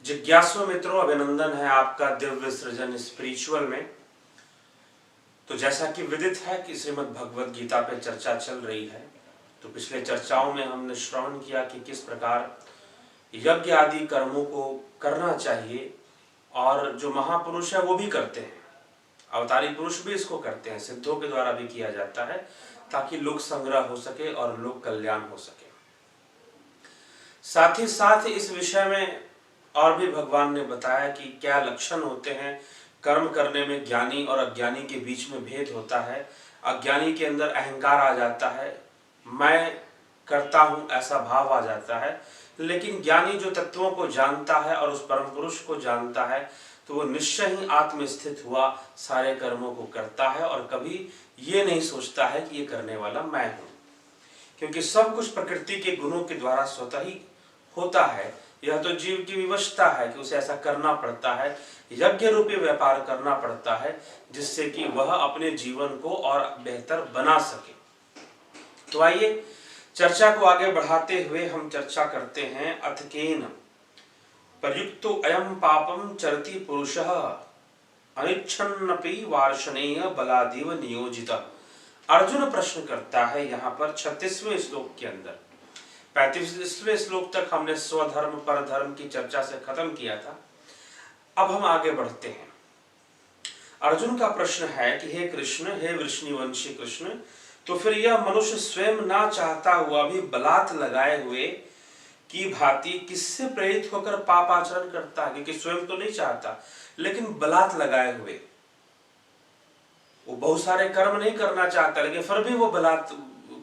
जिज्ञासु मित्रों, अभिनंदन है आपका दिव्य सृजन स्पिरिचुअल में। तो जैसा कि विदित है कि श्रीमद् भगवद गीता पे चर्चा चल रही है, तो पिछले चर्चाओं में हमने श्रवण किया कि किस प्रकार यज्ञ आदि कर्मों को करना चाहिए, और जो महापुरुष है वो भी करते हैं, अवतारी पुरुष भी इसको करते हैं, सिद्धों के द्वारा भी किया जाता है, ताकि लोक संग्रह हो सके और लोक कल्याण हो सके। साथ ही साथ इस विषय में और भी भगवान ने बताया कि क्या लक्षण होते हैं कर्म करने में। ज्ञानी और अज्ञानी के बीच में भेद होता है। अज्ञानी के अंदर अहंकार आ जाता है, मैं करता हूँ ऐसा भाव आ जाता है। लेकिन ज्ञानी जो तत्वों को जानता है और उस परम पुरुष को जानता है, तो वो निश्चय ही आत्मस्थित हुआ सारे कर्मों को करता है और कभी ये नहीं सोचता है कि ये करने वाला मैं हूँ, क्योंकि सब कुछ प्रकृति के गुणों के द्वारा स्वतः ही होता है। यह तो जीव की विवशता है कि उसे ऐसा करना पड़ता है, यज्ञ रूपी व्यापार करना पड़ता है, जिससे कि वह अपने जीवन को और बेहतर बना सके। तो आइए चर्चा को आगे बढ़ाते हुए हम चर्चा करते हैं। अथकेन प्रयुक्तो अयम पापम चरति पुरुषः अनिच्छन्नपि वार्षणेय बलादिव नियोजित। अर्जुन प्रश्न करता है यहाँ पर 36वें श्लोक के अंदर। 35वें श्लोक तक हमने स्वधर्म परधर्म की चर्चा से खत्म किया था। अब हम आगे बढ़ते हैं। अर्जुन का प्रश्न है कि हे कृष्ण, हे वृष्णिवंशी कृष्ण, तो फिर यह मनुष्य स्वयं ना चाहता हुआ भी बलात् लगाए हुए की भांति किससे प्रेरित होकर पाप आचरण करता है? क्योंकि स्वयं तो नहीं चाहता, लेकिन बलात् लगाए हुए वो बहुत सारे कर्म नहीं करना चाहता, लेकिन फिर भी वो बलात्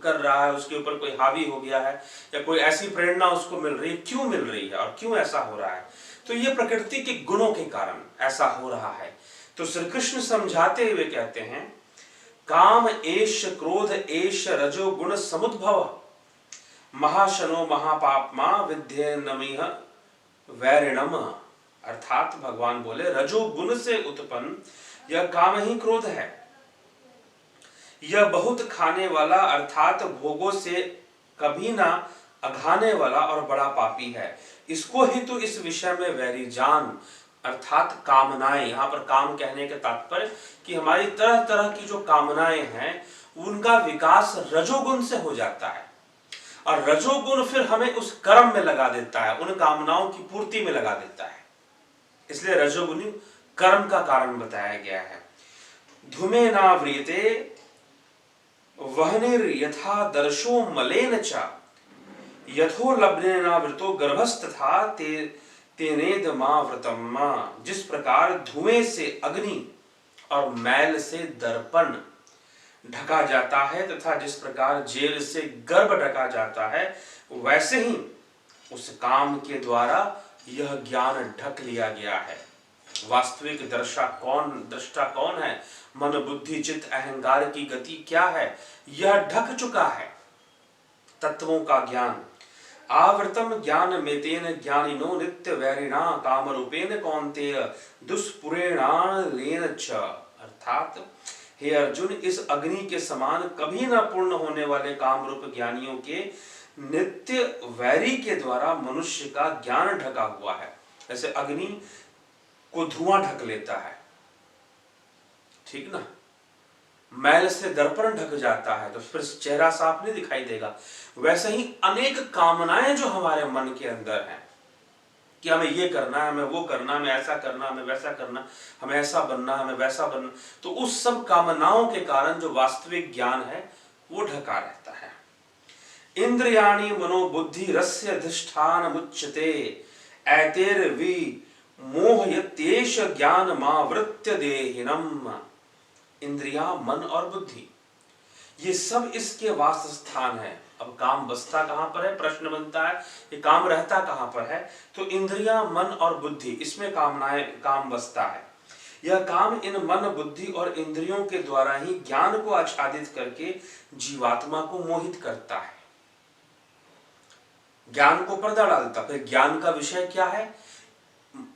कर रहा है। उसके ऊपर कोई हावी हो गया है या कोई ऐसी प्रेरणा उसको मिल रही है। क्यों मिल रही है और क्यों ऐसा हो रहा है? तो ये प्रकृति के गुणों के कारण ऐसा हो रहा है। तो श्री कृष्ण समझाते हुए कहते हैं, काम एष क्रोध एष रजो गुण समुद्भव महाशनो महापापमा विद्येनमिह वैरिणम। अर्थात भगवान बोले रजोगुण से उत्पन्न यह काम ही क्रोध है। यह बहुत खाने वाला अर्थात भोगों से कभी ना अघाने वाला और बड़ा पापी है। इसको ही तो इस विषय में वैरी जान अर्थात कामनाएं, यहाँ पर काम कहने के तात्पर्य कि हमारी तरह तरह की जो कामनाएं हैं उनका विकास रजोगुण से हो जाता है, और रजोगुण फिर हमें उस कर्म में लगा देता है, उन कामनाओं की पूर्ति में लगा देता है। इसलिए रजोगुणी कर्म का कारण बताया गया है। धूमे ना व्रियते वह्निर्यथा दर्शो मलेन च यथो लब्धेनावृतो गर्भस्तथा तेनेदमावृतम्। जिस प्रकार धुएं से अग्नि और मैल से दर्पण ढका जाता है तथा जिस प्रकार जेल से गर्भ ढका जाता है, वैसे ही उस काम के द्वारा यह ज्ञान ढक लिया गया है। वास्तविक दृष्टा कौन है? मन बुद्धि चित्त अहंकार की गति क्या है? यह ढक चुका है तत्वों का ज्ञान। आवृतम ज्ञान मेतेन ज्ञानिनो नित्य वैरिणा काम रूपेण कौन्तेय दुष्पुरेणालेन च। अर्थात हे अर्जुन, इस अग्नि के समान कभी न पूर्ण होने वाले काम रूप ज्ञानियों के नित्य वैरी के द्वारा मनुष्य का ज्ञान ढका हुआ है। जैसे अग्नि को धुआं ढक लेता है, ठीक ना, मैल से दर्पण ढक जाता है तो फिर चेहरा साफ नहीं दिखाई देगा। वैसे ही अनेक कामनाएं जो हमारे मन के अंदर हैं कि हमें ये करना है, हमें वो करना, हमें ऐसा करना, हमें वैसा करना, हमें ऐसा बनना, हमें वैसा बनना, तो उस सब कामनाओं के कारण जो वास्तविक ज्ञान है वो ढका रहता है। इंद्रियाणि मनोबुद्धि रस्य अधिष्ठान मुच्यते एतेर्वि मोहयत्येष ज्ञान मावृत्य देहिनम। इंद्रियां, मन और बुद्धि, ये सब इसके वास स्थान है। अब काम बसता कहां पर है? प्रश्न बनता है, ये काम रहता कहां पर है? तो इंद्रियां, मन और बुद्धि, इसमें काम बसता है। यह काम इन मन बुद्धि और इंद्रियों के द्वारा ही ज्ञान को आच्छादित करके जीवात्मा को मोहित करता है, ज्ञान को पर्दा डालता। फिर ज्ञान का विषय क्या है?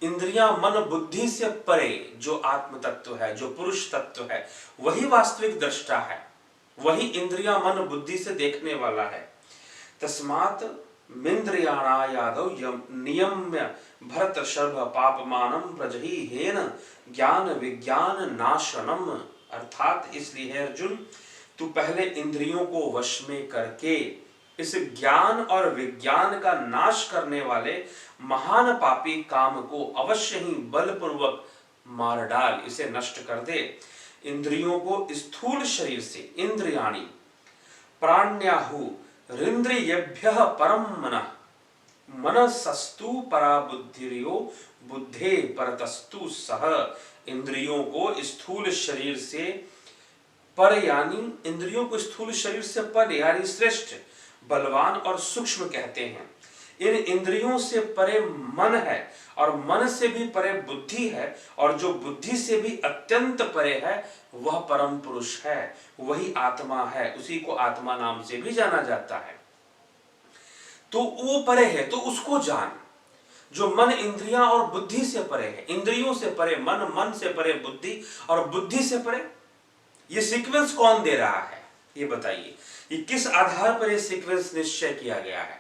इंद्रियां, मन, बुद्धि से परे जो आत्म तत्व है, जो पुरुष तत्व है, वही वास्तविक दृष्टा है, वही इंद्रियां, मन, बुद्धि से देखने वाला है। तस्मात् मिन्द्रियाणायादौ नियम्य भरत शर्भ पापमानम प्रजहि हेन ज्ञान विज्ञान नाशनम। अर्थात इसलिए है अर्जुन, तू पहले इंद्रियों को वश में करके इस ज्ञान और विज्ञान का नाश करने वाले महान पापी काम को अवश्य ही बलपूर्वक मार डाल, इसे नष्ट कर दे। इंद्रियों को स्थूल शरीर से, इंद्रियाणि प्राण्याहु रिंद्रियेभ्यः परम मनः, मनसस्तु परा बुद्धिर्यो बुद्धे परतस्तु सह। इंद्रियों को स्थूल शरीर से पर, यानी इंद्रियों को स्थूल शरीर से पर यानी श्रेष्ठ, बलवान और सूक्ष्म कहते हैं। इन इंद्रियों से परे मन है और मन से भी परे बुद्धि है, और जो बुद्धि से भी अत्यंत परे है वह परम पुरुष है, वही आत्मा है, उसी को आत्मा नाम से भी जाना जाता है। तो वो परे है तो उसको जान, जो मन इंद्रियां और बुद्धि से परे है। इंद्रियों से परे मन, मन से परे बुद्धि और बुद्धि से परे। ये सीक्वेंस कौन दे रहा है ये बताइए, ये किस आधार पर ये सीक्वेंस निश्चय किया गया है?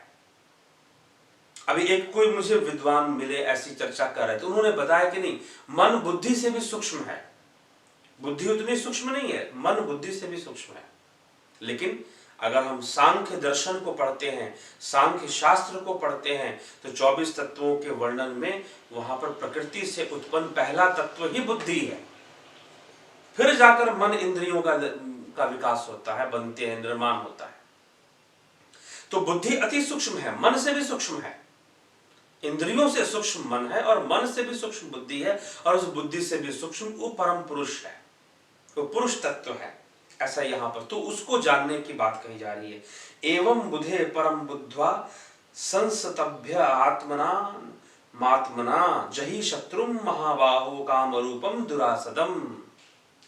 अभी एक कोई मुझे विद्वान मिले, ऐसी चर्चा कर रहे थे, उन्होंने बताया कि नहीं, मन बुद्धि से भी सूक्ष्म है। बुद्धि उतनी सूक्ष्म नहीं है, मन बुद्धि से भी सूक्ष्म है। लेकिन अगर हम सांख्य दर्शन को पढ़ते हैं, सांख्य शास्त्र को पढ़ते हैं, तो 24 तत्वों के वर्णन में वहां पर प्रकृति से उत्पन्न पहला तत्व ही बुद्धि है। फिर जाकर मन इंद्रियों का विकास होता है, बनते हैं, निर्माण होता है। तो बुद्धि अति सूक्ष्म है, मन से भी सूक्ष्म है। इंद्रियों से सूक्ष्म मन है और मन से भी सूक्ष्म बुद्धि है, और उस बुद्धि से भी सूक्ष्म वो परम पुरुष है, वो पुरुष तत्व है। ऐसा यहां पर तो उसको जानने की बात कही जा रही है। एवं बुधे परम बुद्ध्वा संसतभ्य आत्मना मात्मना जहि शत्रुम महाबाहो काम रूपम दुरासदम।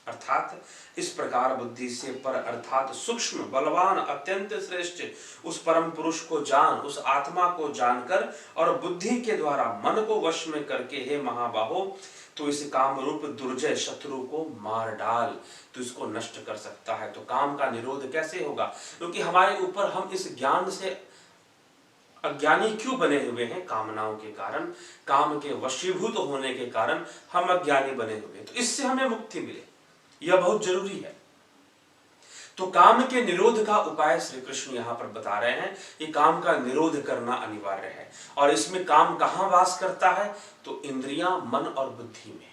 अर्थात इस प्रकार बुद्धि से पर अर्थात सूक्ष्म, बलवान, अत्यंत श्रेष्ठ उस परम पुरुष को जान, उस आत्मा को जानकर और बुद्धि के द्वारा मन को वश में करके, हे महाबाहो, तो इस काम रूप दुर्जय शत्रु को मार डाल, तो इसको नष्ट कर सकता है। तो काम का निरोध कैसे होगा? क्योंकि हमारे ऊपर हम इस ज्ञान से अज्ञानी क्यों बने हुए हैं? कामनाओं के कारण, काम के वशीभूत होने के कारण हम अज्ञानी बने हुए हैं। तो इससे हमें मुक्ति मिले, यह बहुत जरूरी है। तो काम के निरोध का उपाय श्री कृष्ण यहां पर बता रहे हैं कि काम का निरोध करना अनिवार्य है। और इसमें काम कहां वास करता है? तो इंद्रियां, मन और बुद्धि में।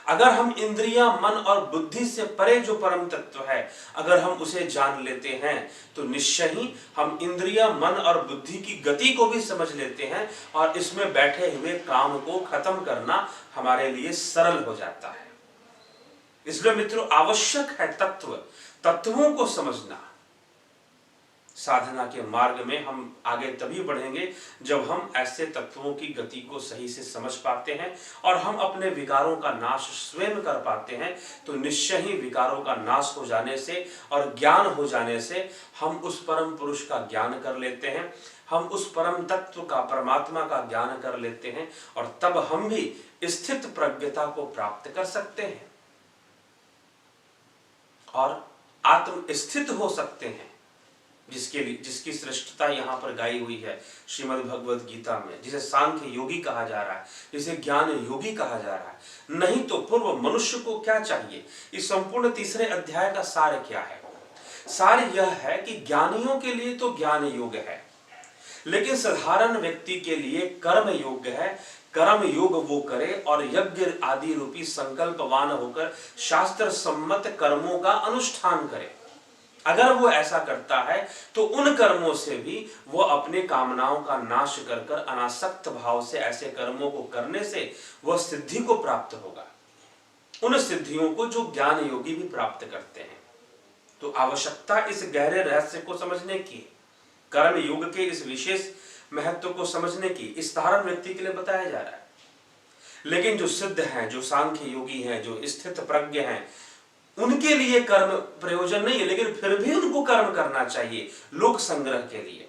अगर हम इंद्रियां, मन और बुद्धि से परे जो परम तत्व है, अगर हम उसे जान लेते हैं, तो निश्चय ही हम इंद्रियां, मन और बुद्धि की गति को भी समझ लेते हैं, और इसमें बैठे हुए काम को खत्म करना हमारे लिए सरल हो जाता है। इसलिए मित्रों, आवश्यक है तत्वों को समझना। साधना के मार्ग में हम आगे तभी बढ़ेंगे जब हम ऐसे तत्वों की गति को सही से समझ पाते हैं और हम अपने विकारों का नाश स्वयं कर पाते हैं। तो निश्चय ही विकारों का नाश हो जाने से और ज्ञान हो जाने से हम उस परम पुरुष का ज्ञान कर लेते हैं, हम उस परम तत्व का, परमात्मा का ज्ञान कर लेते हैं, और तब हम भी स्थित प्रज्ञता को प्राप्त कर सकते हैं और आत्म स्थित हो सकते हैं, जिसकी श्रेष्ठता यहाँ पर गाई हुई है श्रीमद् भगवद गीता में, जिसे सांख्य योगी कहा जा रहा है, जिसे ज्ञान योगी कहा जा रहा है। नहीं तो पूर्व मनुष्य को क्या चाहिए? इस संपूर्ण तीसरे अध्याय का सार क्या है? सार यह है कि ज्ञानियों के लिए तो ज्ञान योग है, लेकिन साधारण व्यक्ति के लिए कर्म योग है। कर्म योग वो करे और यज्ञ आदि रूपी संकल्पवान होकर शास्त्र सम्मत कर्मों का अनुष्ठान करे। अगर वो ऐसा करता है तो उन कर्मों से भी वो अपने कामनाओं का नाश कर कर अनासक्त भाव से ऐसे कर्मों को करने से वह सिद्धि को प्राप्त होगा, उन सिद्धियों को जो ज्ञान योगी भी प्राप्त करते हैं। तो आवश्यकता इस गहरे रहस्य को समझने की, कर्म योग के इस विशेष महत्व को समझने की इस साधारण व्यक्ति के लिए बताया जा रहा है। लेकिन जो सिद्ध हैं, जो सांख्य योगी हैं, जो स्थित प्रज्ञ हैं, उनके लिए कर्म प्रयोजन नहीं है, लेकिन फिर भी उनको कर्म करना चाहिए लोक संग्रह के लिए।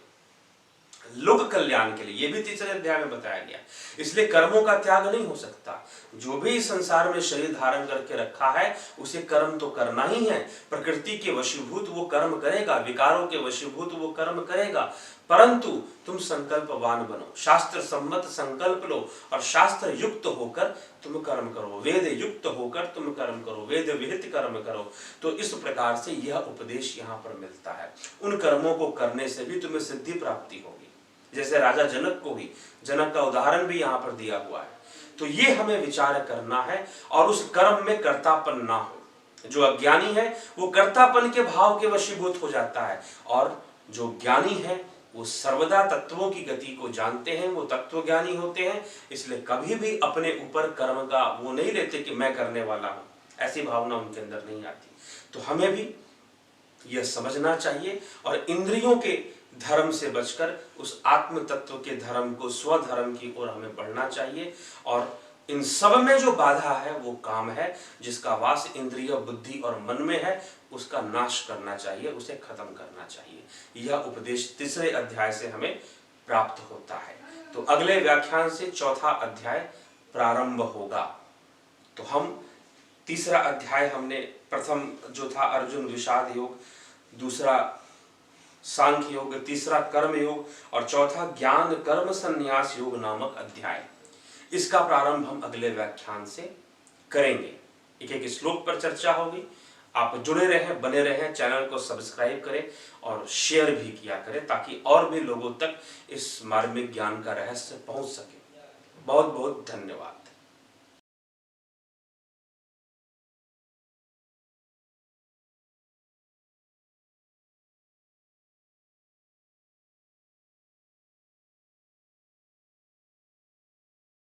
लोक कल्याण के लिए, ये भी तीसरे अध्याय में बताया गया। इसलिए कर्मों का त्याग नहीं हो सकता। जो भी संसार में शरीर धारण करके रखा है उसे कर्म तो करना ही है। प्रकृति के वशीभूत वो कर्म करेगा, विकारों के वशीभूत वो कर्म करेगा, परंतु तुम संकल्पवान बनो, शास्त्र सम्मत संकल्प लो और शास्त्र युक्त होकर तुम कर्म करो, वेद युक्त होकर तुम कर्म करो, वेद विहित कर्म करो। तो इस प्रकार से यह उपदेश यहाँ पर मिलता है। उन कर्मों को करने से भी तुम्हें सिद्धि प्राप्ति होगी, जैसे राजा जनक को ही, जनक का उदाहरण भी यहाँ पर दिया हुआ है। तो ये हमें विचार करना है और उस कर्म में कर्तापन ना हो। जो अज्ञानी है वो कर्तापन के भाव के वशीभूत हो जाता है, और जो ज्ञानी है वो सर्वदा तत्वों की गति को जानते हैं, वो तत्व ज्ञानी होते हैं। इसलिए कभी भी अपने ऊपर कर्म का वो नहीं लेते कि मैं करने वाला हूं, ऐसी भावना उनके अंदर नहीं आती। तो हमें भी यह समझना चाहिए और इंद्रियों के धर्म से बचकर उस आत्म तत्व के धर्म को, स्वधर्म की ओर हमें बढ़ना चाहिए। और इन सब में जो बाधा है वो काम है, जिसका वास इंद्रिय, बुद्धि और मन में है, उसका नाश करना चाहिए, उसे खत्म करना चाहिए। यह उपदेश तीसरे अध्याय से हमें प्राप्त होता है। तो अगले व्याख्यान से चौथा अध्याय प्रारंभ होगा। तो हम तीसरा अध्याय हमने, प्रथम जो था अर्जुन विषाद योग, दूसरा सांख्य योग, तीसरा कर्म योग और चौथा ज्ञान कर्म संन्यास योग नामक अध्याय, इसका प्रारंभ हम अगले व्याख्यान से करेंगे। एक एक श्लोक पर चर्चा होगी। आप जुड़े रहें, बने रहें, चैनल को सब्सक्राइब करें और शेयर भी किया करें ताकि और भी लोगों तक इस मार्मिक ज्ञान का रहस्य पहुंच सके। बहुत बहुत धन्यवाद।